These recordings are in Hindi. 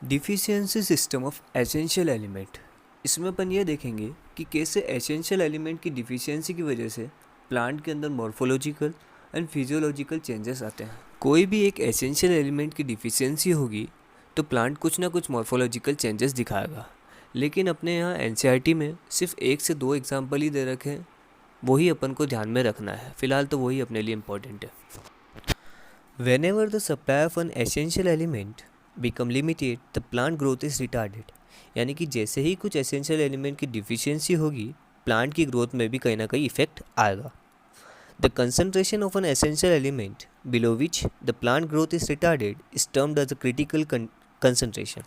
Deficiency system of essential element. इसमें अपन ये देखेंगे कि कैसे एसेंशियल एलिमेंट की डिफिशियंसी की वजह से प्लांट के अंदर मॉर्फोलॉजिकल एंड फिजियोलॉजिकल चेंजेस आते हैं। कोई भी एक एसेंशियल एलिमेंट की डिफिशियंसी होगी तो प्लांट कुछ ना कुछ मॉर्फोलॉजिकल चेंजेस दिखाएगा। लेकिन अपने यहाँ एनसीईआरटी में सिर्फ 1 से 2 एग्जाम्पल ही दे रखे हैं, वही अपन को ध्यान में रखना है। फिलहाल तो वही अपने लिए इम्पोर्टेंट है। Whenever the supply of an essential element become limited, the plant growth is retarded। यानी कि जैसे ही कुछ एसेंशियल एलिमेंट की डिफिशियंसी होगी, प्लांट की ग्रोथ में भी कहीं ना कहीं इफेक्ट आएगा। The concentration of an essential element below which the plant growth is retarded is termed as a critical concentration.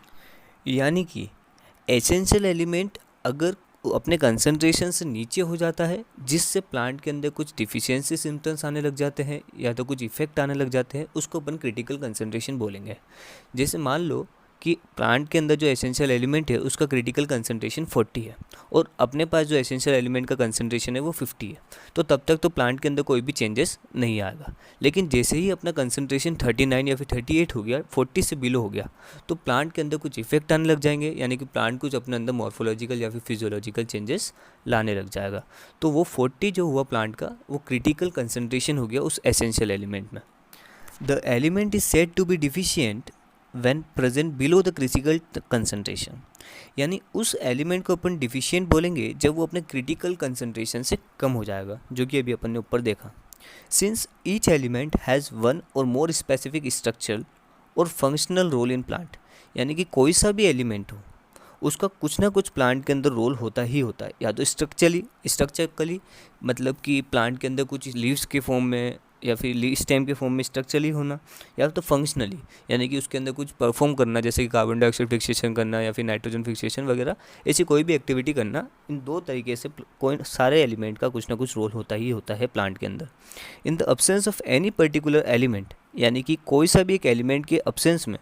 यानी कि एसेंशियल एलिमेंट अगर अपने कंसंट्रेशन से नीचे हो जाता है, जिससे प्लांट के अंदर कुछ डिफिशियंसी सिम्टम्स आने लग जाते हैं या तो कुछ इफेक्ट आने लग जाते हैं, उसको अपन क्रिटिकल कंसंट्रेशन बोलेंगे। जैसे मान लो कि प्लांट के अंदर जो एसेंशियल एलिमेंट है उसका क्रिटिकल कंसंट्रेशन 40 है और अपने पास जो एसेंशियल एलिमेंट का कंसंट्रेशन है वो 50 है, तो तब तक तो प्लांट के अंदर कोई भी चेंजेस नहीं आएगा। लेकिन जैसे ही अपना कंसंट्रेशन 39 या फिर 38 हो गया, 40 से बिलो हो गया, तो प्लांट के अंदर कुछ इफेक्ट आने लग जाएंगे। यानी कि प्लांट कुछ अपने अंदर मॉर्फोलॉजिकल या फिर फिजियोलॉजिकल चेंजेस लाने लग जाएगा। तो वो 40 जो हुआ प्लांट का, वो क्रिटिकल कंसंट्रेशन हो गया उस एसेंशियल एलिमेंट में। The element is said to be deficient when present below the critical concentration। यानी उस एलिमेंट को अपन डिफिशियंट बोलेंगे जब वो अपने क्रिटिकल कंसंट्रेशन से कम हो जाएगा, जो कि अभी अपन ने ऊपर देखा। Since each element has one और मोर स्पेसिफिक स्ट्रक्चरल और फंक्शनल रोल इन प्लांट। यानी कि कोई सा भी एलिमेंट हो, उसका कुछ ना कुछ प्लांट के अंदर रोल होता ही होता है। या तो स्ट्रक्चरली मतलब कि प्लांट के अंदर कुछ लीव्स के फॉर्म में या फिर स्टेम के फॉर्म में स्ट्रक्चरली होना, या तो फंक्शनली यानी कि उसके अंदर कुछ परफॉर्म करना, जैसे कि कार्बन डाइऑक्साइड फिक्सेशन करना या फिर नाइट्रोजन फिक्सेशन वगैरह, ऐसी कोई भी एक्टिविटी करना। इन दो तरीके से कोई सारे एलिमेंट का कुछ ना कुछ रोल होता ही होता है प्लांट के अंदर। In the absence of any particular element, यानी कि कोई सा भी एक एलिमेंट के अब्सेंस में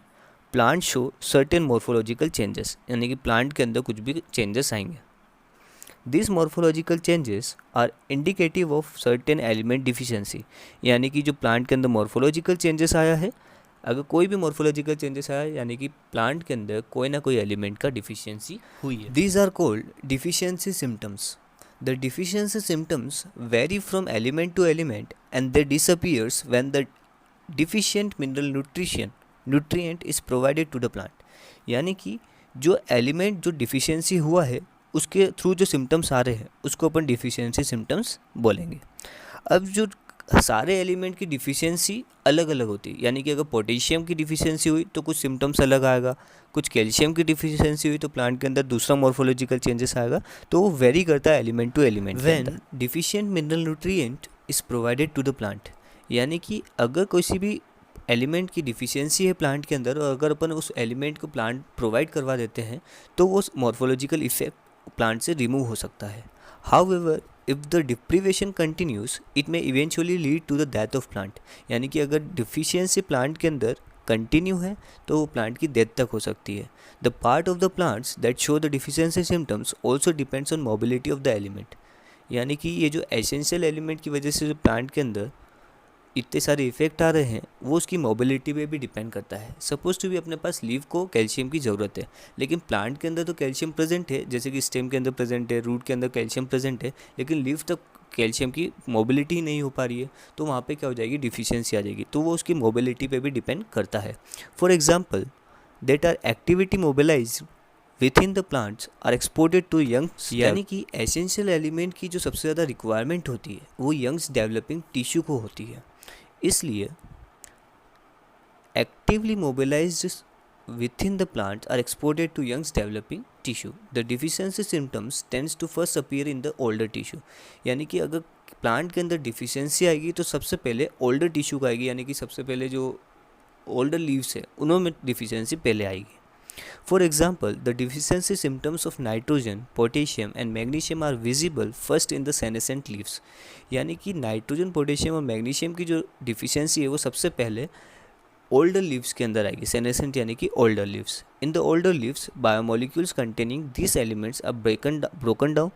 plant show certain morphological changes, यानी कि प्लांट के अंदर कुछ भी चेंजेस आएंगे। This morphological changes are indicative of certain element deficiency. यानी कि जो प्लांट के अंदर मॉर्फोलॉजिकल चेंजेस आया है, अगर कोई भी मॉर्फोलॉजिकल चेंजेस आया यानी कि प्लांट के अंदर कोई ना कोई एलिमेंट का डिफिशियंसी हुई है। These are called deficiency symptoms. The deficiency symptoms vary from element to element and they disappears when the deficient mineral nutrient is provided to the plant. यानी कि जो एलिमेंट जो डिफिशियंसी हुआ है उसके थ्रू जो सिम्टम्स आ रहे हैं उसको अपन डिफिशियंसी सिम्टम्स बोलेंगे। अब जो सारे एलिमेंट की डिफिशियंसी अलग अलग होती है, यानी कि अगर पोटेशियम की डिफिशियंसी हुई तो कुछ सिम्टम्स अलग आएगा, कुछ कैल्शियम की डिफिशियंसी हुई तो प्लांट के अंदर दूसरा मॉर्फोलॉजिकल चेंजेस आएगा। तो वो वेरी करता है element to element. When deficient mineral nutrient is provided to the plant, यानी कि अगर किसी भी एलिमेंट की डिफिशियंसी है प्लांट के अंदर और अगर अपन उस एलिमेंट को प्लांट प्रोवाइड करवा देते हैं तो वो मॉर्फोलॉजिकल इफेक्ट प्लांट से रिमूव हो सकता है। However if the deprivation continues it may eventually lead to the death of plant. यानी कि अगर डिफिशियंसी प्लांट के अंदर कंटिन्यू है तो वो प्लांट की डेथ तक हो सकती है। The part of the plants that show the deficiency symptoms also depends on mobility of the element. यानी कि ये जो एसेंशियल एलिमेंट की वजह से जो प्लांट के अंदर इतने सारे इफेक्ट आ रहे हैं वो उसकी मोबिलिटी पे भी डिपेंड करता है। सपोज टू भी अपने पास लीव को कैल्शियम की ज़रूरत है, लेकिन प्लांट के अंदर तो कैल्शियम प्रेजेंट है, जैसे कि स्टेम के अंदर प्रेजेंट है, रूट के अंदर कैल्शियम प्रेजेंट है, लेकिन लीव तक कैल्शियम की मोबिलिटी ही नहीं हो पा रही है, तो वहाँ पे क्या हो जाएगी, डिफिशियंसी आ जाएगी। तो वो उसकी मोबिलिटी पे भी डिपेंड करता है। For example that are activity mobilise within the plants are exported to youngs. यानी कि एसेंशियल एलिमेंट की जो सबसे ज़्यादा रिक्वायरमेंट होती है वो यंग्स डेवलपिंग टिश्यू को होती है। इसलिए actively mobilised within the plants are exported to young developing tissue. The deficiency symptoms tends to first appear in the older tissue। यानी कि अगर प्लांट के अंदर डिफिशियंसी आएगी तो सबसे पहले ओल्डर टिश्यू का आएगी, यानी कि सबसे पहले जो ओल्डर लीव्स है उनमें डिफिशियंसी पहले आएगी। For example, the deficiency symptoms of nitrogen, potassium and magnesium are visible first in the senescent leaves। यानी कि नाइट्रोजन, पोटेशियम और मैग्नीशियम की जो डिफिशियंसी है वो सबसे पहले ओल्डर लीव्स के अंदर आएगी। सेनेसेंट यानी कि older leaves. In the older leaves biomolecules containing this elements are broken down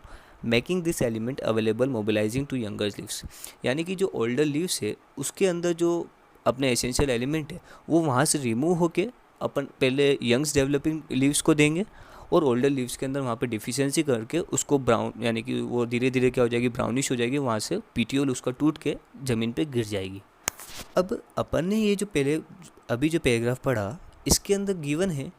making this element available mobilising to younger leaves. यानी कि जो ओल्डर लीव्स है उसके अंदर जो अपने एसेंशियल एलिमेंट है वो वहाँ से रिमूव होके अपन पहले यंग्स डेवलपिंग लीव्स को देंगे और ओल्डर लीव्स के अंदर वहाँ पे डिफिशियंसी करके उसको ब्राउन, यानी कि वो धीरे धीरे क्या हो जाएगी, ब्राउनिश हो जाएगी, वहाँ से पीटीओल उसका टूट के ज़मीन पे गिर जाएगी। अब अपन ने ये जो पहले अभी जो पैराग्राफ पढ़ा, इसके अंदर गिवन है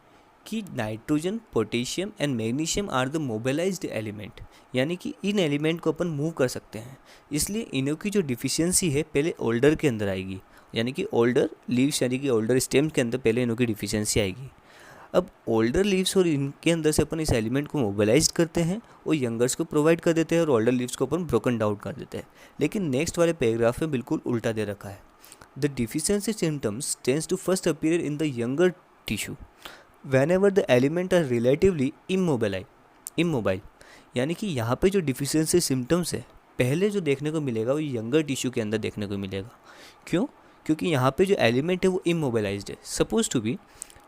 कि nitrogen, potassium and magnesium are the mobilised element, यानी कि इन एलिमेंट को अपन मूव कर सकते हैं। इसलिए इनों की जो डिफिशियंसी है पहले ओल्डर के अंदर आएगी, यानी कि ओल्डर लीव्स यानी कि ओल्डर स्टेम के अंदर पहले इनों की डिफिशियंसी आएगी। अब ओल्डर लीव्स और इनके अंदर से अपन इस एलिमेंट को मोबिलाइज करते हैं और यंगर्स को प्रोवाइड कर देते हैं और ओल्डर लीव्स को अपन ब्रोकन डाउन कर देते हैं। लेकिन नेक्स्ट वाले पैराग्राफ में बिल्कुल उल्टा दे रखा है। The deficiency symptoms tends to first appear in the younger tissue whenever the element are relatively immobile, यानी कि यहाँ पे जो डिफिशियंसी सिम्टम्स है पहले जो देखने को मिलेगा वो यंगर टिश्यू के अंदर देखने को मिलेगा। क्यों? क्योंकि यहाँ पे जो एलिमेंट है वो इमोबिलाइज्ड है। सपोज टू बी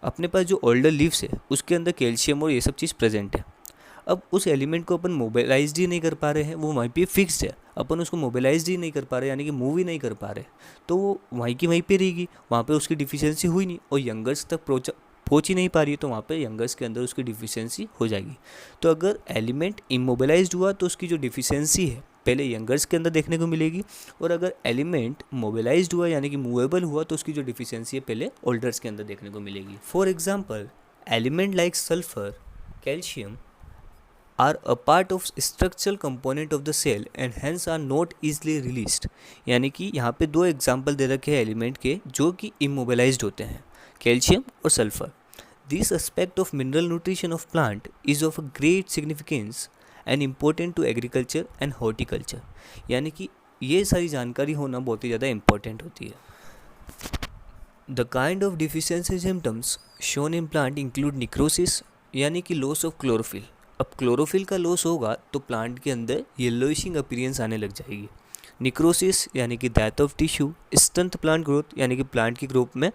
अपने पास जो ओल्डर लीव्स है उसके अंदर कैल्शियम और ये सब चीज़ प्रेजेंट है। अब उस एलिमेंट को अपन मोबिलाइज ही नहीं कर पा रहे हैं, वो वहीं पे फिक्स्ड है, अपन उसको मोबिलाइज ही नहीं कर पा रहे, यानी कि मूव ही नहीं कर पा रहे, तो वो वहीं की वहीं पे रहेगी, वहाँ पे उसकी डिफिशियंसी हुई नहीं और यंगर्स तक पहुँच ही नहीं पा रही है, तो वहाँ पे यंगर्स के अंदर उसकी डिफिशियंसी हो जाएगी। तो अगर एलिमेंट इमोबिलाइज्ड हुआ तो उसकी जो डिफिशियंसी है पहले यंगर्स के अंदर देखने को मिलेगी, और अगर एलिमेंट मोबिलाइज्ड हुआ यानी कि मूवेबल हुआ तो उसकी जो डिफिशियंसी है पहले ओल्डर्स के अंदर देखने को मिलेगी। For example, element like sulphur, calcium are a part of structural component of the cell and hence are not easily released, यानी कि यहाँ पे दो एग्जाम्पल दे रखे हैं एलिमेंट के जो कि इमोबिलाइज्ड होते हैं, कैल्शियम और sulphur. This aspect of mineral nutrition of plant is of a great significance and important to agriculture and horticulture, यानी कि ये सारी जानकारी होना बहुत ही ज़्यादा इम्पोर्टेंट होती है। The kind of deficiency symptoms shown in plant include necrosis, यानी कि लॉस ऑफ क्लोरोफिल। अब क्लोरोफिल का लॉस होगा तो प्लांट के अंदर येलोइशिंग अपीयरेंस आने लग जाएगी। निक्रोसिस यानी कि death of tissue, stunt plant growth यानी कि प्लांट की ग्रोथ में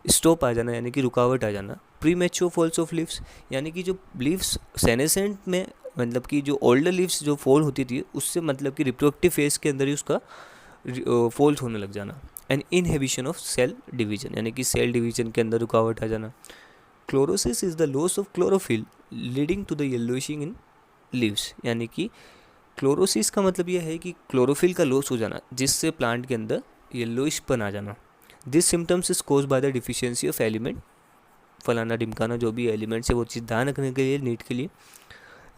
स्टॉप आ जाना यानी कि रुकावट आ जाना। प्रीमेच्योर फॉल्स ऑफ लीव्स, यानी कि जो लीव्स सेनेसेंट में, मतलब कि जो ओल्डर लीव्स जो फॉल होती थी उससे मतलब कि रिप्रोडक्टिव फेज के अंदर ही उसका फॉल्स होने लग जाना। And inhibition of cell division, यानी कि सेल डिवीजन के अंदर रुकावट आ जाना। Chlorosis is the loss of chlorophyll leading to the yellowishing in leaves, यानी कि क्लोरोसिस का मतलब यह है कि क्लोरोफिल का लॉस हो जाना जिससे प्लांट के अंदर येलोइशपन आ जाना। This symptoms is cause by the deficiency of element, फलाना ढिमकाना जो भी एलिमेंट्स है वो चीज़ ध्यान रखने के लिए, नीट के लिए।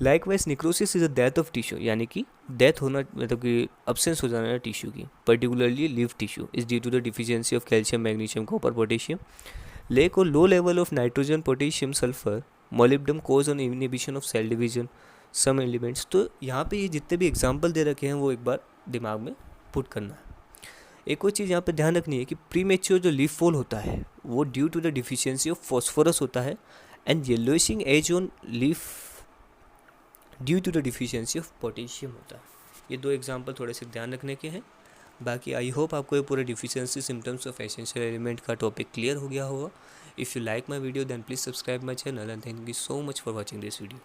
Likewise necrosis is a death of tissue, यानी कि डेथ होना मतलब कि अब्सेंस हो जाना है टिश्यू की, particularly leaf tissue, is due to the deficiency of calcium, magnesium, copper, potassium. Lack और low level of nitrogen, potassium, sulphur, molybdenum cause on inhibition of cell division some elements. तो यहाँ पे ये जितने भी एग्जाम्पल दे रखे हैं वो एक बार दिमाग में पुट करना है। एक और चीज़ यहाँ पे ध्यान रखनी है कि प्रीमेच्योर जो लीफ फॉल होता है वो due to the deficiency of phosphorus होता है, and yellowishing edge on leaf due to the deficiency of potassium होता है। ये दो एग्जाम्पल थोड़े से ध्यान रखने के हैं। बाकी आई होप आपको ये पूरे deficiency symptoms of essential element का टॉपिक क्लियर हो गया होगा। If you like my video then please subscribe my channel and thank you so much for watching this video.